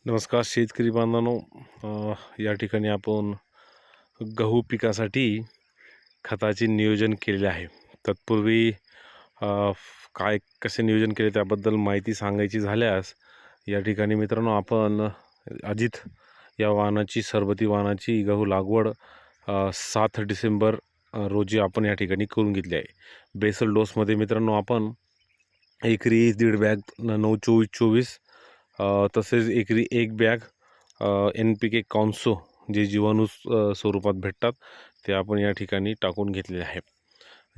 नमस्कार शेतकरी बांधवांनो. या ठिकाणी आपण गहू पिकासाठी खताचे नियोजन केलेले आहे. तत्पूर्वी काय कसे नियोजन केले त्याबद्दल माहिती सांगायची झाल्यास, या ठिकाणी मित्रांनो आपण अजित या वाहनाची सरबती वाहनाची गहू लागवड 7 डिसेंबर रोजी आपण या ठिकाणी करून घेतली आहे. बेसल डोसमध्ये मित्रांनो आपण एकरी 1.5 बॅग 9-24-24 तसेच एकरी 1 बॅग NPK कॉन्सो जे जीवाणू स्वरूपात भेटतात ते आपण या ठिकाणी टाकून घेतलेले आहे.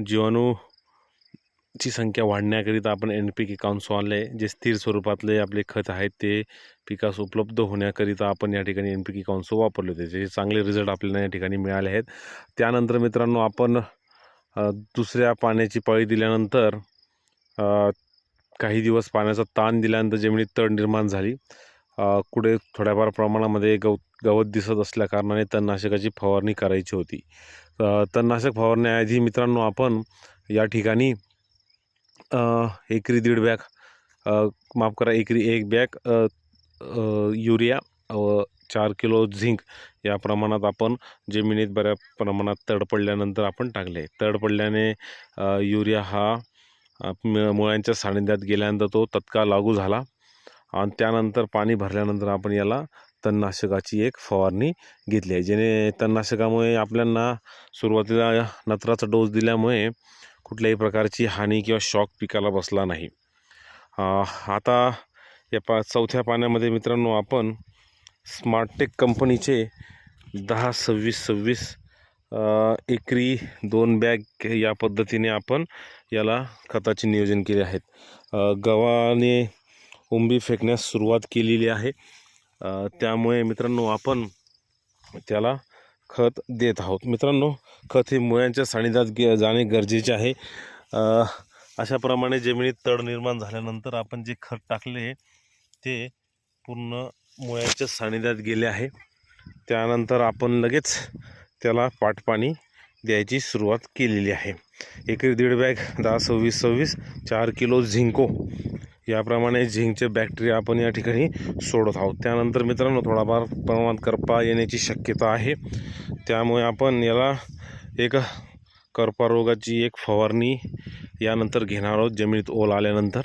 जीवाणूची संख्या वाढण्याकरिता आपण NPK कॉन्सो आणले, जे स्थिर स्वरूपातले आपले खत आहेत ते पिकास उपलब्ध होण्याकरिता आपण या ठिकाणी NPK कॉन्सो वापरले होते, जे चांगले रिझल्ट आपल्याला या ठिकाणी मिळाले आहेत. त्यानंतर मित्रांनो आपण दुसऱ्या पाण्याची पाळी दिल्यानंतर काही दिवस पाण्याचा ताण दिल्यानंतर जमिनीत तड निर्माण झाली. कुठे थोड्याफार प्रमाणामध्ये गवत दिसत असल्या कारणाने तणनाशकाची फवारणी करायची होती. तणनाशक फवारण्याआधी मित्रांनो आपण या ठिकाणी एकरी 1.5 बॅग एकरी 1 बॅग युरिया 4 किलो झिंक या प्रमाणात आपण जमिनीत बऱ्या प्रमाणात तड पडल्यानंतर आपण टाकले. तड पडल्याने युरिया हा मुळ्यांच्या सानिध्यात गेल्यानंतर तो तत्काळ लागू झाला आणि त्यानंतर पाणी भरल्यानंतर आपण याला तणनाशकाची एक फवारणी घेतली आहे. जेणे तणनाशकामुळे आपल्याला सुरुवातीला नत्राचा डोस दिल्यामुळे कुठल्याही प्रकारची हानी किंवा शॉक पिकाला बसला नाही. आता या चौथ्या पाण्यामध्ये मित्रांनो आपण स्मार्टटेक कंपनीचे 10-26-26 एकरी 2 बॅग या पद्धतीने आपण याला खताचे नियोजन केले आहेत. गव्हाने उंबी फेकण्यास सुरुवात केलेली आहे, त्यामुळे मित्रांनो आपण त्याला खत देत आहोत. मित्रांनो, खत हे मुळ्यांच्या सानिध्यात जाणे गरजेचे आहे. अशाप्रमाणे जमिनीत तड निर्माण झाल्यानंतर आपण जे खत टाकले ते पूर्ण मुळ्यांच्या सानिध्यात गेले आहे. त्यानंतर आपण लगेच त्याला पाटपाणी द्यायची सुरुवात केलेली आहे. एकरी 1.5 बॅग 10-26-26 4 किलो झिंको याप्रमाणे झिंकचे बॅक्टेरिया आपण या ठिकाणी सोडत आहोत. त्यानंतर मित्रांनो थोडाफार प्रमाणात करपा येण्याची शक्यता आहे, त्यामुळे आपण याला एक करपा रोगाची एक फवारणी यानंतर घेणार आहोत जमिनीत ओल आल्यानंतर,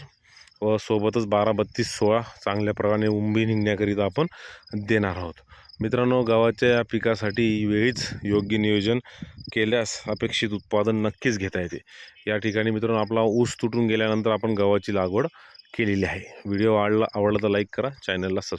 व सोबतच 12-32-16 चांगल्या प्रकारे उंबी निघण्याकरिता आपण देणार आहोत. मित्रांनो, गव्हाच्या या पिकासाठी वेळीच योग्य नियोजन केल्यास अपेक्षित उत्पादन नक्कीच घेता येते. या ठिकाणी मित्रांनो आपला ऊस तुटून गेल्यानंतर आपण गव्हाची लागवड केलेली आहे. व्हिडिओ आवडला तर लाईक करा, चॅनलला सबस्क्राईब